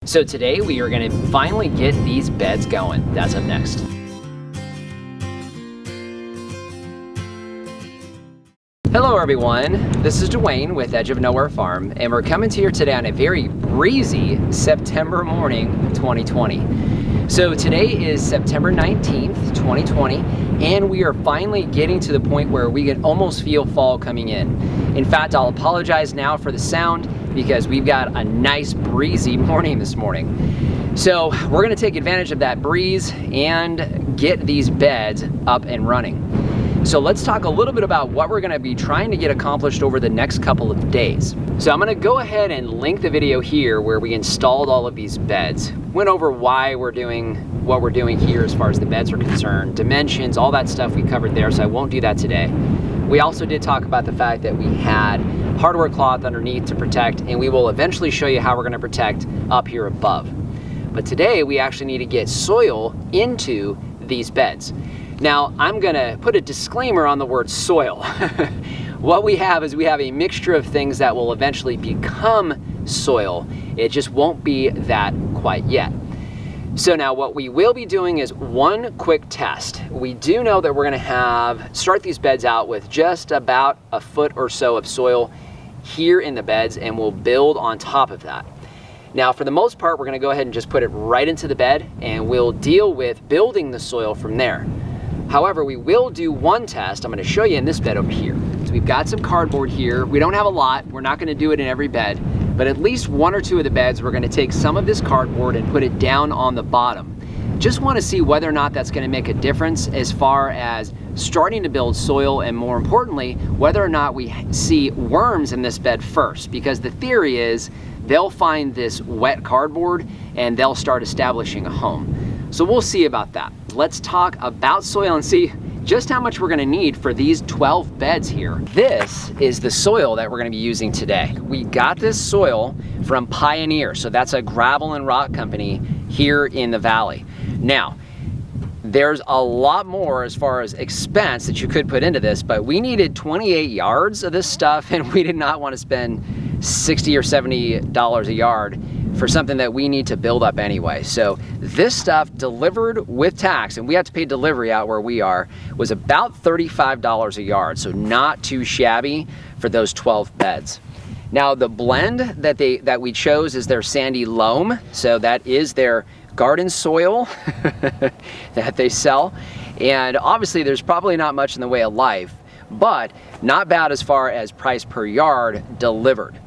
So today we are going to finally get these beds going. That's up next. Hello everyone, this is Dwayne with Edge of Nowhere Farm, and we're coming to you today on a very breezy September morning 2020. So today is September 19th, 2020, and we are finally getting to the point where we can almost feel fall coming in. In fact, I'll apologize now for the sound because we've got a nice breezy morning this morning. So we're gonna take advantage of that breeze and get these beds up and running. So let's talk a little bit about what we're gonna be trying to get accomplished over the next couple of days. So I'm gonna go ahead and link the video here where we installed all of these beds. Went over why we're doing what we're doing here as far as the beds are concerned, dimensions, all that stuff we covered there, so I won't do that today. We also did talk about the fact that we had hardware cloth underneath to protect, and we will eventually show you how we're gonna protect up here above. But today we actually need to get soil into these beds. Now, I'm gonna put a disclaimer on the word soil. What we have is we have a mixture of things that will eventually become soil. It just won't be that quite yet. So now what we will be doing is one quick test. We do know that we're gonna start these beds out with just about a foot or so of soil here in the beds, and we'll build on top of that. Now, for the most part, we're gonna go ahead and just put it right into the bed, and we'll deal with building the soil from there. However, we will do one test. I'm gonna show you in this bed over here. So we've got some cardboard here. We don't have a lot. We're not gonna do it in every bed, but at least one or two of the beds, we're gonna take some of this cardboard and put it down on the bottom. Just wanna see whether or not that's gonna make a difference as far as starting to build soil, and more importantly, whether or not we see worms in this bed first, because the theory is they'll find this wet cardboard and they'll start establishing a home. So we'll see about that. Let's talk about soil and see just how much we're gonna need for these 12 beds here. This is the soil that we're gonna be using today. We got this soil from Pioneer, so that's a gravel and rock company here in the valley. Now, there's a lot more as far as expense that you could put into this, but we needed 28 yards of this stuff, and we did not want to spend $60 or $70 a yard for something that we need to build up anyway. So this stuff delivered with tax, and we have to pay delivery out where we are, was about $35 a yard, so not too shabby for those 12 beds. Now the blend that we chose is their sandy loam, so that is their garden soil that they sell. And obviously there's probably not much in the way of life, but not bad as far as price per yard delivered.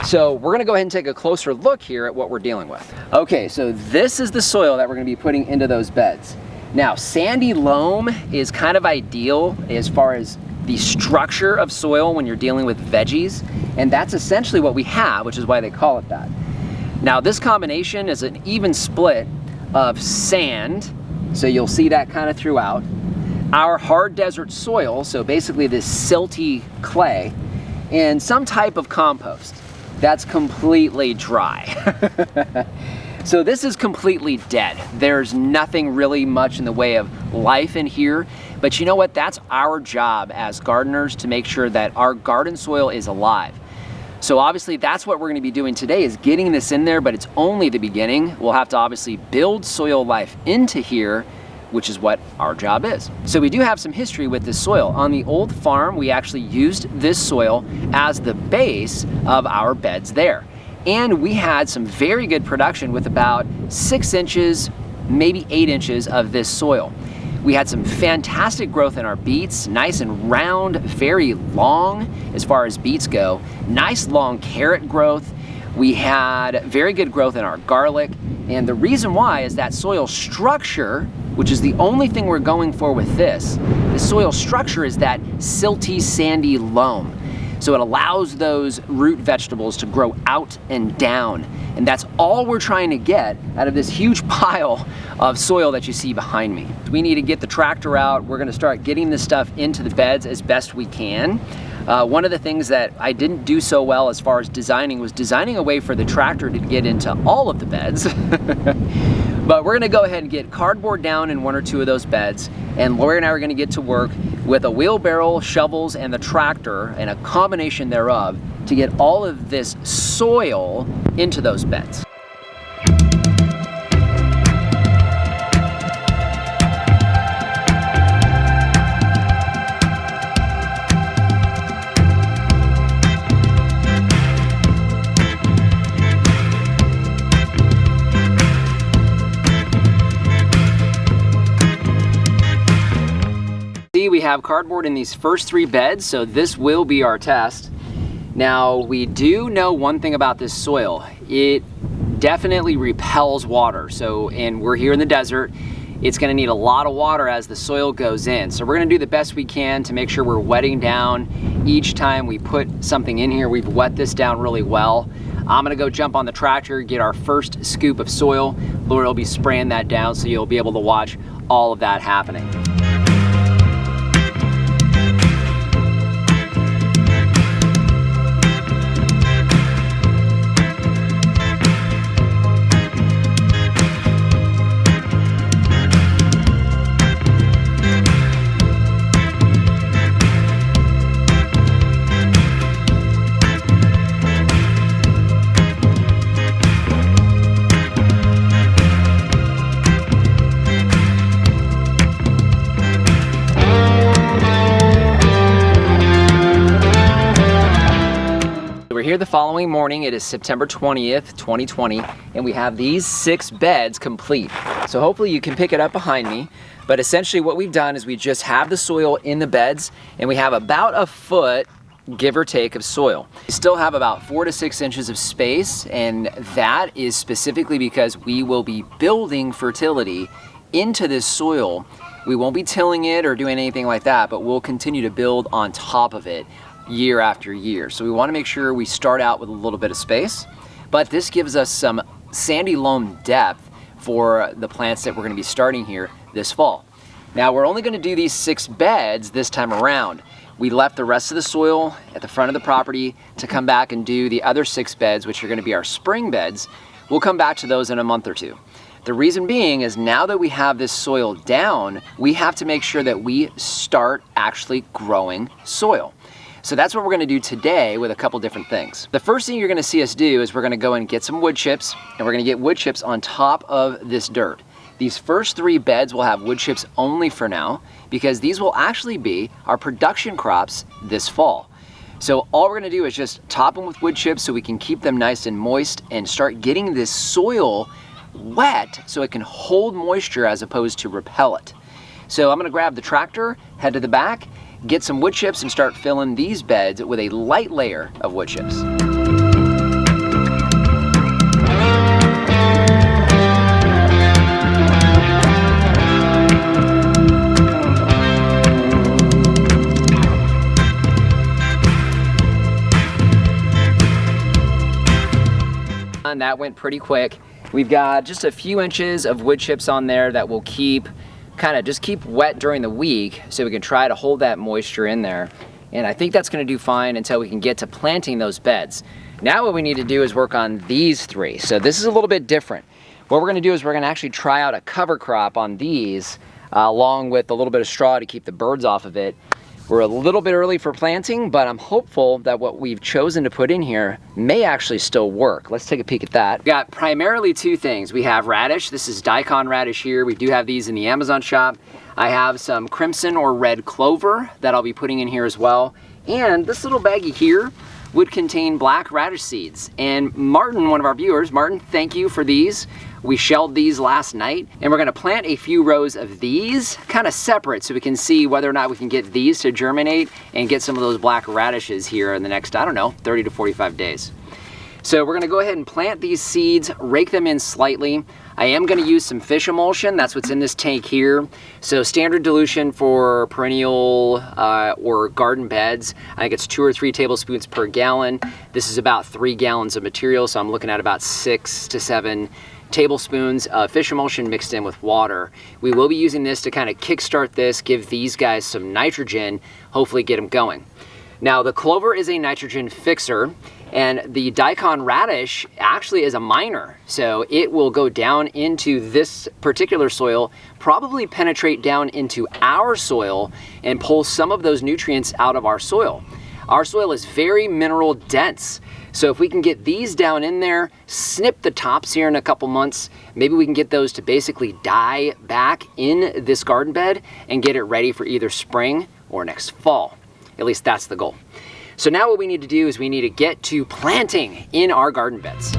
So we're gonna go ahead and take a closer look here at what we're dealing with. Okay, so this is the soil that we're gonna be putting into those beds. Now, sandy loam is kind of ideal as far as the structure of soil when you're dealing with veggies, and that's essentially what we have, which is why they call it that. Now, this combination is an even split of sand, so you'll see that kind of throughout, our hard desert soil, so basically this silty clay, and some type of compost that's completely dry. So this is completely dead. There's nothing really much in the way of life in here, but you know what? That's our job as gardeners, to make sure that our garden soil is alive. So obviously that's what we're gonna be doing today, is getting this in there, but it's only the beginning. We'll have to obviously build soil life into here, which is what our job is. So we do have some history with this soil. On the old farm, we actually used this soil as the base of our beds there. And we had some very good production with about 6 inches, maybe 8 inches of this soil. We had some fantastic growth in our beets, nice and round, very long as far as beets go, nice long carrot growth. We had very good growth in our garlic, and the reason why is that soil structure, which is the only thing we're going for with this. The soil structure is that silty, sandy loam. So it allows those root vegetables to grow out and down. And that's all we're trying to get out of this huge pile of soil that you see behind me. We need to get the tractor out. We're gonna start getting this stuff into the beds as best we can. One of the things that I didn't do so well as far as designing was designing a way for the tractor to get into all of the beds. But we're gonna go ahead and get cardboard down in 1 or 2 of those beds, and Lori and I are gonna get to work with a wheelbarrow, shovels, and the tractor, and a combination thereof, to get all of this soil into those beds. see, we have cardboard in these first 3 beds, so this will be our test. Now, we do know one thing about this soil. It definitely repels water. So, and we're here in the desert, it's gonna need a lot of water as the soil goes in. So we're gonna do the best we can to make sure we're wetting down each time we put something in here. We've wet this down really well. I'm gonna go jump on the tractor, get our first scoop of soil. Lori will be spraying that down so you'll be able to watch all of that happening. We're here the following morning. It is September 20th, 2020, and we have these 6 beds complete. So hopefully you can pick it up behind me. But essentially what we've done is we just have the soil in the beds, and we have about a foot, give or take, of soil. We still have about 4 to 6 inches of space, and that is specifically because we will be building fertility into this soil. We won't be tilling it or doing anything like that, but we'll continue to build on top of it year after year. So we want to make sure we start out with a little bit of space, but this gives us some sandy loam depth for the plants that we're going to be starting here this fall. Now we're only going to do these 6 beds this time around. We left the rest of the soil at the front of the property to come back and do the other 6 beds, which are going to be our spring beds. We'll come back to those in a month or 2. The reason being is now that we have this soil down, we have to make sure that we start actually growing soil. So that's what we're gonna do today with a couple different things. The first thing you're gonna see us do is we're gonna go and get some wood chips, and we're gonna get wood chips on top of this dirt. These first 3 beds will have wood chips only for now, because these will actually be our production crops this fall. So all we're gonna do is just top them with wood chips so we can keep them nice and moist and start getting this soil wet so it can hold moisture as opposed to repel it. So I'm gonna grab the tractor, head to the back, get some wood chips, and start filling these beds with a light layer of wood chips. And that went pretty quick. We've got just a few inches of wood chips on there that will keep wet during the week so we can try to hold that moisture in there. And I think that's gonna do fine until we can get to planting those beds. Now what we need to do is work on these 3. So this is a little bit different. What we're gonna do is we're gonna actually try out a cover crop on these along with a little bit of straw to keep the birds off of it. We're a little bit early for planting, but I'm hopeful that what we've chosen to put in here may actually still work. Let's take a peek at that. We've got primarily 2 things. We have radish. This is daikon radish here. We do have these in the Amazon shop. I have some crimson or red clover that I'll be putting in here as well. And this little baggie here would contain black radish seeds. And Martin, one of our viewers, Martin, thank you for these. We shelled these last night, and we're gonna plant a few rows of these kind of separate so we can see whether or not we can get these to germinate and get some of those black radishes here in the next, I don't know, 30 to 45 days. So we're gonna go ahead and plant these seeds, rake them in slightly. I am gonna use some fish emulsion. That's what's in this tank here. So standard dilution for perennial or garden beds, I think it's 2 or 3 tablespoons per gallon. This is about 3 gallons of material, so I'm looking at about 6 to 7 tablespoons of fish emulsion mixed in with water. We will be using this to kind of kickstart this, give these guys some nitrogen, hopefully get them going. Now the clover is a nitrogen fixer, and the daikon radish actually is a miner. So it will go down into this particular soil, probably penetrate down into our soil and pull some of those nutrients out of our soil. Our soil is very mineral dense. So if we can get these down in there, snip the tops here in a couple months, maybe we can get those to basically die back in this garden bed and get it ready for either spring or next fall. At least that's the goal. So now what we need to do is we need to get to planting in our garden beds.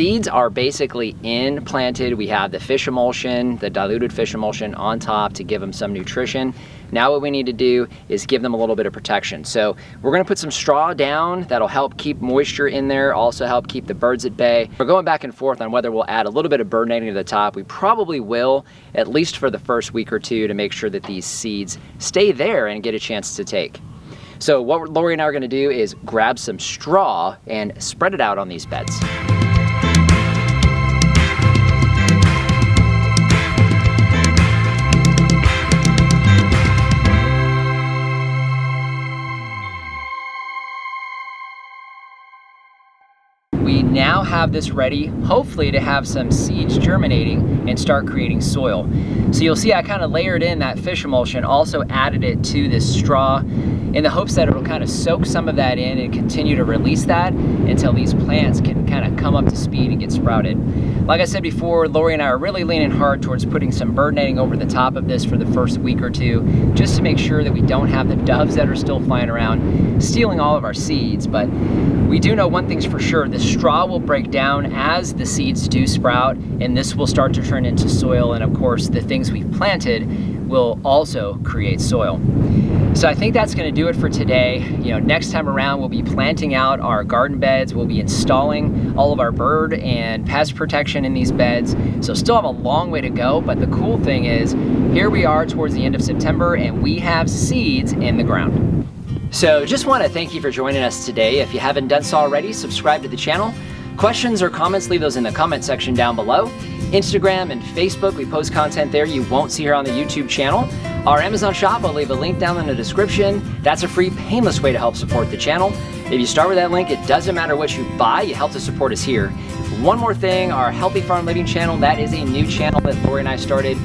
seeds are basically in planted. We have the fish emulsion, the diluted fish emulsion on top to give them some nutrition. Now what we need to do is give them a little bit of protection. So we're gonna put some straw down that'll help keep moisture in there, also help keep the birds at bay. We're going back and forth on whether we'll add a little bit of bird netting to the top. We probably will, at least for the first week or two, to make sure that these seeds stay there and get a chance to take. So what Lori and I are gonna do is grab some straw and spread it out on these beds. We now have this ready, hopefully to have some seeds germinating and start creating soil. So you'll see I kind of layered in that fish emulsion, also added it to this straw in the hopes that it'll kind of soak some of that in and continue to release that until these plants can kind of come up to speed and get sprouted. Like I said before, Lori and I are really leaning hard towards putting some bird netting over the top of this for the first week or two, just to make sure that we don't have the doves that are still flying around stealing all of our seeds. But we do know one thing's for sure, the straw will break down as the seeds do sprout, and this will start to turn into soil, and of course the things we've planted will also create soil. So I think that's gonna do it for today. You know, next time around we'll be planting out our garden beds, we'll be installing all of our bird and pest protection in these beds. So still have a long way to go, but the cool thing is, here we are towards the end of September and we have seeds in the ground. So just want to thank you for joining us today. If you haven't done so already, subscribe to the channel. Questions or comments, leave those in the comment section down below. Instagram and Facebook, we post content there you won't see here on the YouTube channel. Our Amazon shop, I'll leave a link down in the description. That's a free, painless way to help support the channel. If you start with that link, it doesn't matter what you buy, you help to support us here. One more thing, our Healthy Farm Living channel, that is a new channel that Lori and I started.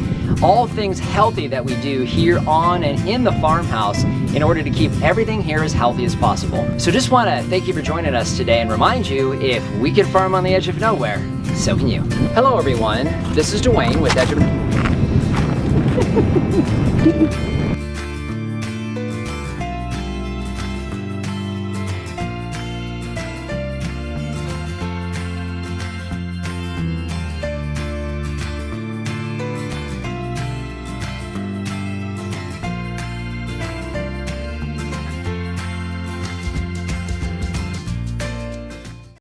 All things healthy that we do here on and in the farmhouse in order to keep everything here as healthy as possible. So just want to thank you for joining us today and remind you, if we can farm on the edge of nowhere, so can you. Hello everyone, this is Dwayne with Edge of